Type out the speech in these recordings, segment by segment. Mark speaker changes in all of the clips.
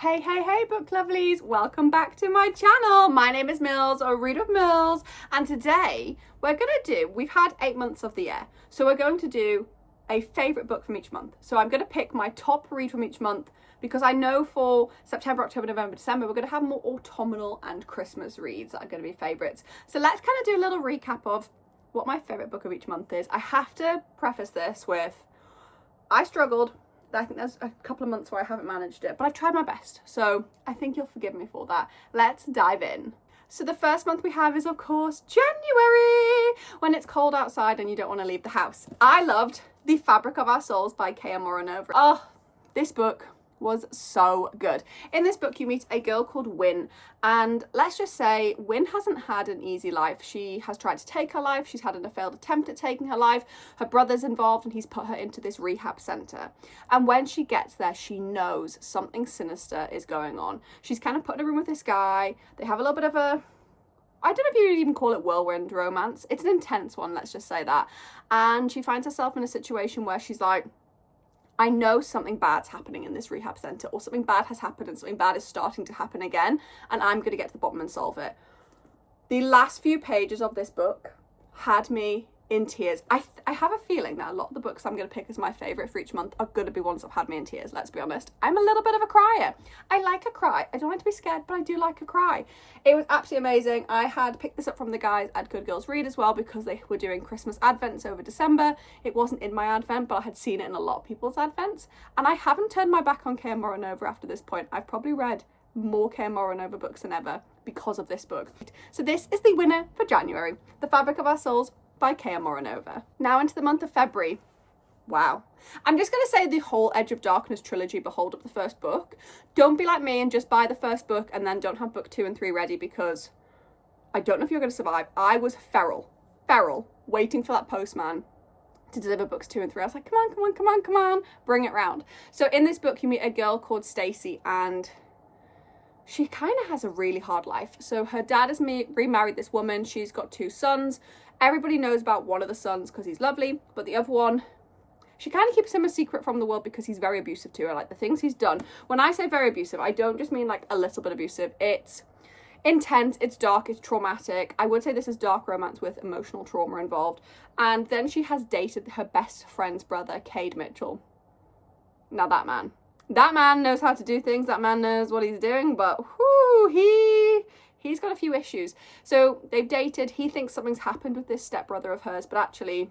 Speaker 1: Hey, book lovelies, welcome back to my channel. My name is Mills, or Read of Mills, and today we've had 8 months of the year, so we're going to do a favourite book from each month. So I'm going to pick my top read from each month, because I know for September, October, November, December, we're going to have more autumnal and Christmas reads that are going to be favourites. So let's kind of do a little recap of what my favourite book of each month is. I have to preface this with, I struggled. I think there's a couple of months where I haven't managed it, but I've tried my best, so I think you'll forgive me for that. Let's dive in. So the first month we have is, of course, January, when it's cold outside and you don't want to leave the house. I loved The Fabric of Our Souls by K.M. Moronova. Oh, this book was so good. In this book you meet a girl called Win, and let's just say Win hasn't had an easy life. She has tried to take her life, she's had a failed attempt at taking her life, her brother's involved and he's put her into this rehab centre, and when she gets there she knows something sinister is going on. She's kind of put in a room with this guy, they have a little bit of a, I don't know if you'd even call it whirlwind romance, it's an intense one, let's just say that, and she finds herself in a situation where she's like, I know something bad's happening in this rehab centre, or something bad has happened and something bad is starting to happen again, and I'm going to get to the bottom and solve it. The last few pages of this book had me in tears. I have a feeling that a lot of the books I'm going to pick as my favourite for each month are going to be ones that have had me in tears, let's be honest. I'm a little bit of a crier. I like a cry. I don't like to be scared, but I do like a cry. It was absolutely amazing. I had picked this up from the guys at Good Girls Read as well, because they were doing Christmas advents over December. It wasn't in my advent, but I had seen it in a lot of people's advents, and I haven't turned my back on K.M. Moronova after this point. I've probably read more K.M. Moronova books than ever because of this book. So this is the winner for January, The Fabric of Our Souls by K.M. Moronova. Now into the month of February. Wow. I'm just going to say the whole Edge of Darkness trilogy, but hold up the first book. Don't be like me and just buy the first book and then don't have book 2 and 3 ready, because I don't know if you're going to survive. I was feral, waiting for that postman to deliver books 2 and 3. I was like, come on, bring it round. So in this book you meet a girl called Stacy, and she kind of has a really hard life. So her dad has remarried this woman. She's got 2 sons. Everybody knows about one of the sons because he's lovely, but the other one, she kind of keeps him a secret from the world because he's very abusive to her. Like, the things he's done. When I say very abusive, I don't just mean like a little bit abusive. It's intense, it's dark, it's traumatic. I would say this is dark romance with emotional trauma involved. And then she has dated her best friend's brother, Cade Mitchell. Now that man knows how to do things. That man knows what he's doing, but whoo, he's got a few issues. So they've dated. He thinks something's happened with this stepbrother of hers, but actually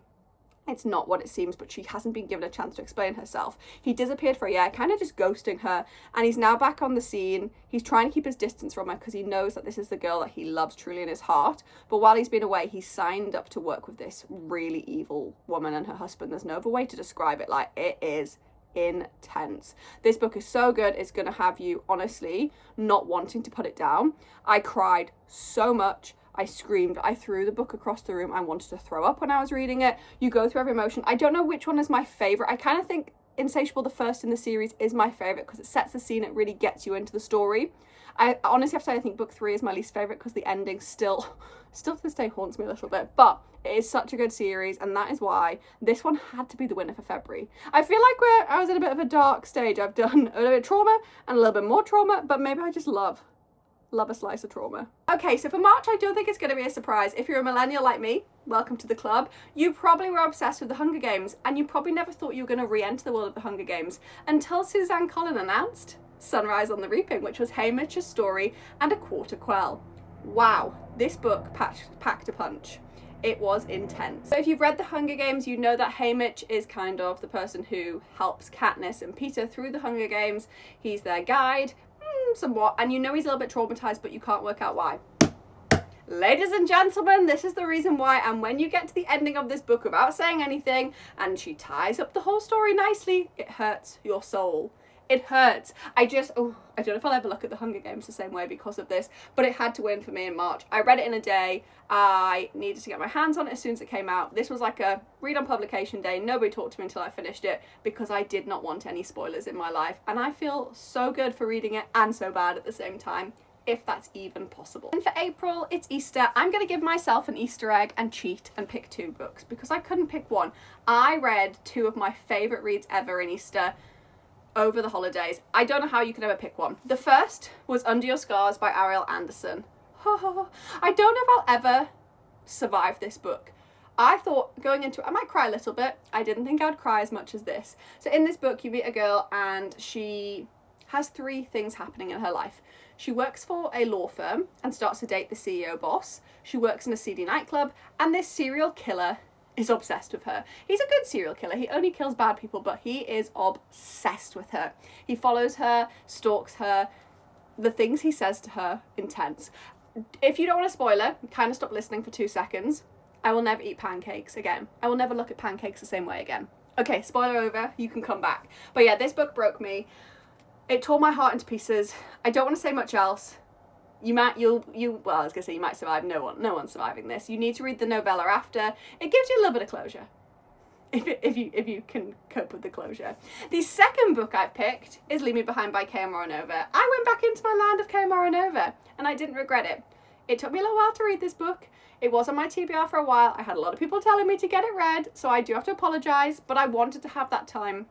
Speaker 1: it's not what it seems, but she hasn't been given a chance to explain herself. He disappeared for a year, kind of just ghosting her, and he's now back on the scene. He's trying to keep his distance from her because he knows that this is the girl that he loves truly in his heart. But while he's been away, he's signed up to work with this really evil woman and her husband. There's no other way to describe it. Like, it is intense. This book is so good, it's going to have you honestly not wanting to put it down. I cried so much, I screamed, I threw the book across the room, I wanted to throw up when I was reading it. You go through every emotion. I don't know which one is my favourite. I kind of think Insatiable, the first in the series, is my favourite because it sets the scene, it really gets you into the story. I honestly have to say I think book 3 is my least favourite because the ending still to this day haunts me a little bit, but it is such a good series, and that is why this one had to be the winner for February. I feel like I was in a bit of a dark stage. I've done a little bit of trauma and a little bit more trauma, but maybe I just love a slice of trauma. Okay, so for March, I don't think it's going to be a surprise. If you're a millennial like me, welcome to the club. You probably were obsessed with the Hunger Games, and you probably never thought you were going to re-enter the world of the Hunger Games until Suzanne Collin announced Sunrise on the Reaping, which was Haymitch's story and a quarter quell. Wow, this book packed a punch. It was intense. So if you've read the Hunger Games, you know that Haymitch is kind of the person who helps Katniss and Peter through the Hunger Games. He's their guide, somewhat, and you know he's a little bit traumatized, but you can't work out why. Ladies and gentlemen, this is the reason why, and when you get to the ending of this book without saying anything, and she ties up the whole story nicely, it hurts your soul. It hurts. I don't know if I'll ever look at the Hunger Games the same way because of this, but it had to win for me in March. I read it in a day. I needed to get my hands on it as soon as it came out. This was like a read on publication day. Nobody talked to me until I finished it because I did not want any spoilers in my life. And I feel so good for reading it and so bad at the same time, if that's even possible. And for April, it's Easter. I'm going to give myself an Easter egg and cheat and pick 2 books because I couldn't pick one. I read 2 of my favourite reads ever in Easter over the holidays. I don't know how you could ever pick one. The first was Under Your Scars by Ariel Anderson. I don't know if I'll ever survive this book. I thought going into it, I might cry a little bit. I didn't think I'd cry as much as this. So in this book, you meet a girl and she has 3 things happening in her life. She works for a law firm and starts to date the CEO boss. She works in a seedy nightclub, and this serial killer is obsessed with her. He's a good serial killer. He only kills bad people, but he is obsessed with her. He follows her, stalks her. The things he says to her, intense. If you don't want a spoiler, kind of stop listening for 2 seconds. I will never eat pancakes again. I will never look at pancakes the same way again. Okay, spoiler over, you can come back. But yeah, this book broke me. It tore my heart into pieces. I don't want to say much else. Well, I was gonna say you might survive. No one's surviving this. You need to read the novella after. It gives you a little bit of closure. If you can cope with the closure. The second book I've picked is Leave Me Behind by K.M. Moronova. I went back into my land of K.M. Moronova and I didn't regret it. It took me a little while to read this book. It was on my TBR for a while. I had a lot of people telling me to get it read, so I do have to apologise, but I wanted to have that time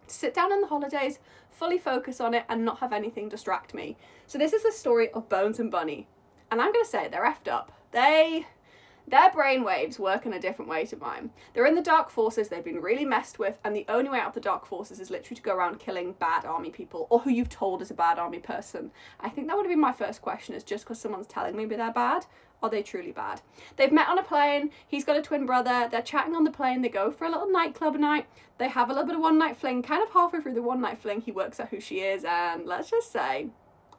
Speaker 1: to sit down in the holidays, fully focus on it, and not have anything distract me. So this is the story of Bones and Bunny. And I'm going to say they're effed up. Their brainwaves work in a different way to mine. They're in the dark forces, they've been really messed with, and the only way out of the dark forces is literally to go around killing bad army people, or who you've told is a bad army person. I think that would have been my first question, is just because someone's telling me they're bad, are they truly bad? They've met on a plane, he's got a twin brother, they're chatting on the plane, they go for a little nightclub night, they have a little bit of one night fling, kind of halfway through the one night fling, he works out who she is, and let's just say,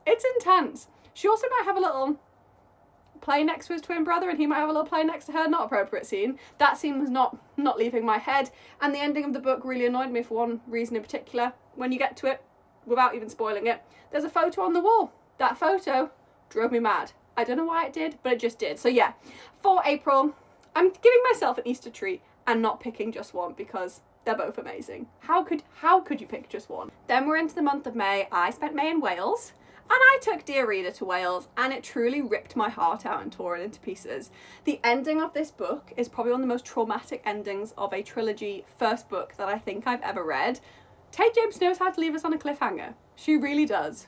Speaker 1: it's intense. She also might have a little play next to his twin brother, and he might have a little play next to her. Not appropriate scene. That scene was not leaving my head, and the ending of the book really annoyed me for one reason in particular. When you get to it, without even spoiling it, there's a photo on the wall. That photo drove me mad. I don't know why it did, but it just did. So yeah, for April, I'm giving myself an Easter treat and not picking just one, because they're both amazing. How could you pick just one? Then we're into the month of May. I spent May in Wales. And I took Dear Reader to Wales, and it truly ripped my heart out and tore it into pieces. The ending of this book is probably one of the most traumatic endings of a trilogy first book that I think I've ever read. Tate James knows how to leave us on a cliffhanger. She really does.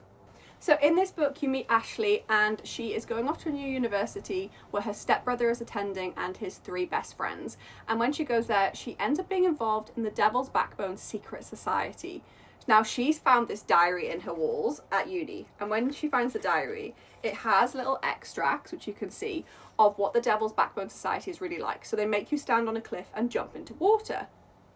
Speaker 1: So in this book you meet Ashley, and she is going off to a new university where her stepbrother is attending and his 3 best friends. And when she goes there, she ends up being involved in the Devil's Backbone secret society. Now, she's found this diary in her walls at uni, and when she finds the diary, it has little extracts, which you can see, of what the Devil's Backbone Society is really like. So they make you stand on a cliff and jump into water.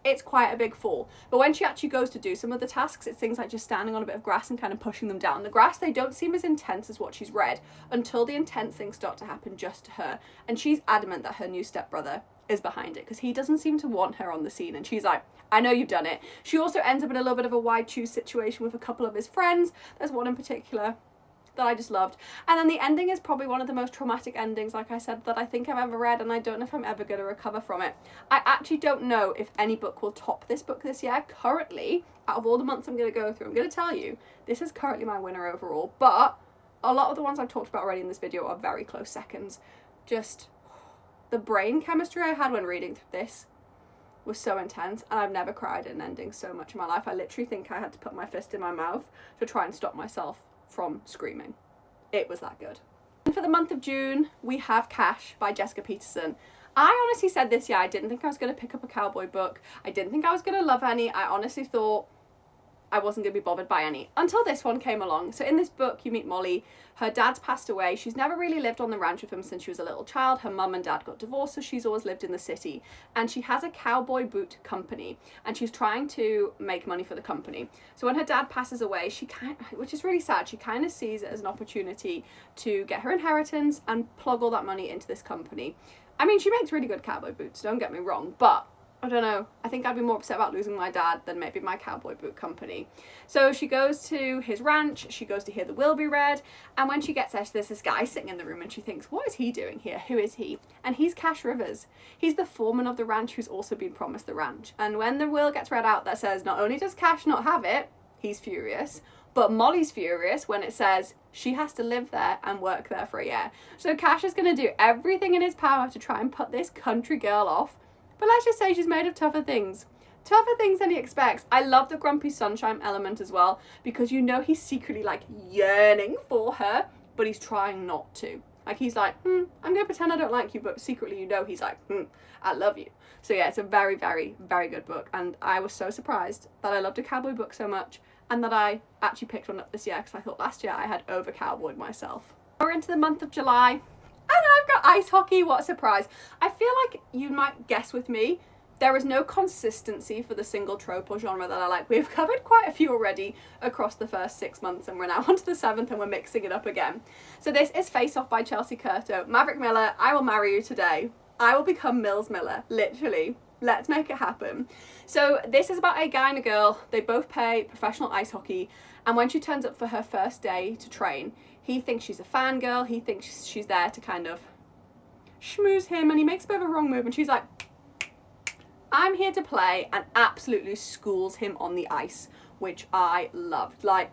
Speaker 1: It's quite a big fall. But when she actually goes to do some of the tasks, it's things like just standing on a bit of grass and kind of pushing them down. The grass, they don't seem as intense as what she's read until the intense things start to happen just to her. And she's adamant that her new stepbrother is behind it, because he doesn't seem to want her on the scene, and she's like, I know you've done it. She also ends up in a little bit of a wide choose situation with a couple of his friends. There's one in particular that I just loved. And then the ending is probably one of the most traumatic endings, like I said, that I think I've ever read, and I don't know if I'm ever going to recover from it. I actually don't know if any book will top this book this year. Currently, out of all the months I'm going to go through, I'm going to tell you, this is currently my winner overall, but a lot of the ones I've talked about already in this video are very close seconds. Just the brain chemistry I had when reading through this was so intense, and I've never cried at an ending so much in my life. I literally think I had to put my fist in my mouth to try and stop myself from screaming. It was that good. And for the month of June, we have Cash by Jessica Peterson. I honestly said this year I didn't think I was going to pick up a cowboy book. I didn't think I was going to love any. I honestly thought I wasn't going to be bothered by any, until this one came along. So in this book, you meet Molly. Her dad's passed away. She's never really lived on the ranch with him since she was a little child. Her mum and dad got divorced, so she's always lived in the city. And she has a cowboy boot company, and she's trying to make money for the company. So when her dad passes away, which is really sad, she kind of sees it as an opportunity to get her inheritance and plug all that money into this company. I mean, she makes really good cowboy boots, don't get me wrong, but I don't know, I think I'd be more upset about losing my dad than maybe my cowboy boot company. So she goes to his ranch, she goes to hear the will be read, and when she gets there, there's this guy sitting in the room, and she thinks, what is he doing here? Who is he? And he's Cash Rivers. He's the foreman of the ranch who's also been promised the ranch. And when the will gets read out that says not only does Cash not have it, he's furious, but Molly's furious when it says she has to live there and work there for a year. So Cash is going to do everything in his power to try and put this country girl off. But let's just say she's made of tougher things. tougher things than he expects. I love the grumpy sunshine element as well, because you know he's secretly like yearning for her, but he's trying not to. Like he's like, I'm gonna pretend I don't like you, but secretly you know he's like, I love you. So yeah, it's a very, very, very good book, and I was so surprised that I loved a cowboy book so much, and that I actually picked one up this year, because I thought last year I had over cowboyed myself. We're into the month of July, and I've got ice hockey. What a surprise. I feel like you might guess with me, there is no consistency for the single trope or genre that I like. We've covered quite a few already across the first 6 months, and we're now on to the 7th and we're mixing it up again. So this is Face Off by Chelsea Curto. Maverick Miller, I will marry you today. I will become Mills Miller, literally. Let's make it happen. So this is about a guy and a girl. They both play professional ice hockey, and when she turns up for her first day to train, he thinks she's a fangirl. He thinks she's there to kind of schmooze him, and he makes a bit of a wrong move, and she's like, I'm here to play, and absolutely schools him on the ice, which I loved. Like,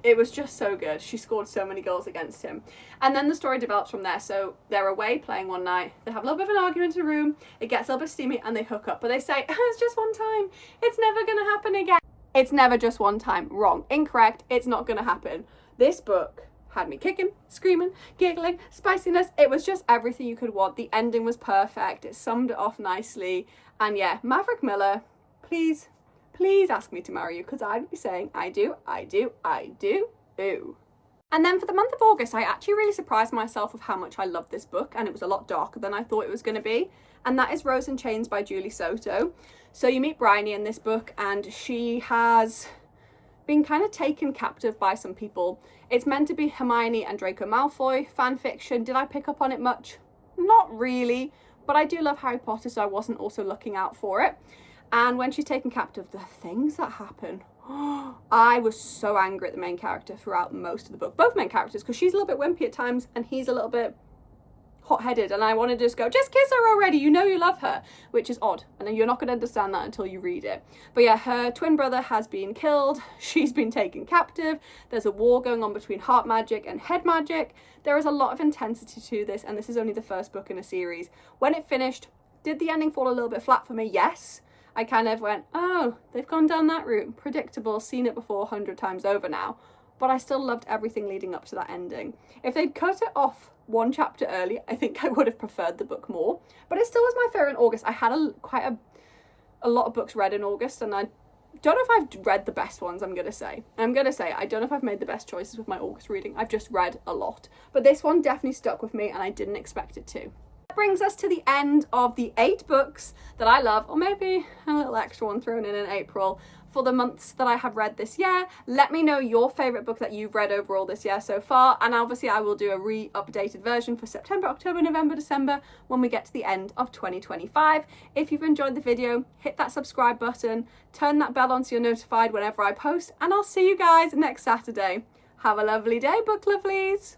Speaker 1: it was just so good. She scored so many goals against him. And then the story develops from there. So they're away playing one night. They have a little bit of an argument in the room. It gets a little bit steamy, and they hook up. But they say, it's just one time. It's never going to happen again. It's never just one time. Wrong. Incorrect. It's not going to happen. This book had me kicking, screaming, giggling, spiciness. It was just everything you could want. The ending was perfect. It summed it off nicely. And yeah, Maverick Miller, please ask me to marry you, because I'd be saying, I do. Ooh. And then for the month of August, I actually really surprised myself with how much I loved this book, and it was a lot darker than I thought it was going to be. And that is Rose in Chains by Julie Soto. So you meet Bryony in this book, and she has been kind of taken captive by some people. It's meant to be Hermione and Draco Malfoy fan fiction. Did I pick up on it much? Not really, but I do love Harry Potter, so I wasn't also looking out for it. And when she's taken captive, the things that happen, I was so angry at the main character throughout most of the book. Both main characters, because she's a little bit wimpy at times and he's a little bit hot-headed, and I wanted to just go, just kiss her already, you know you love her, which is odd, and you're not going to understand that until you read it. But yeah, her twin brother has been killed, she's been taken captive, there's a war going on between heart magic and head magic. There is a lot of intensity to this, and this is only the first book in a series. When it finished, did the ending fall a little bit flat for me? Yes. I kind of went, oh, they've gone down that route, predictable, seen it before 100 times over now. But I still loved everything leading up to that ending. If they'd cut it off one chapter early, I think I would have preferred the book more. But it still was my favourite in August. I had quite a lot of books read in August, and I don't know if I've read the best ones, I don't know if I've made the best choices with my August reading. I've just read a lot. But this one definitely stuck with me, and I didn't expect it to. Brings us to the end of the 8 books that I love, or maybe a little extra one thrown in April, for the months that I have read this year. Let me know your favourite book that you've read overall this year so far, and obviously I will do a re-updated version for September, October, November, December when we get to the end of 2025. If you've enjoyed the video, hit that subscribe button, turn that bell on so you're notified whenever I post, and I'll see you guys next Saturday. Have a lovely day, book lovelies!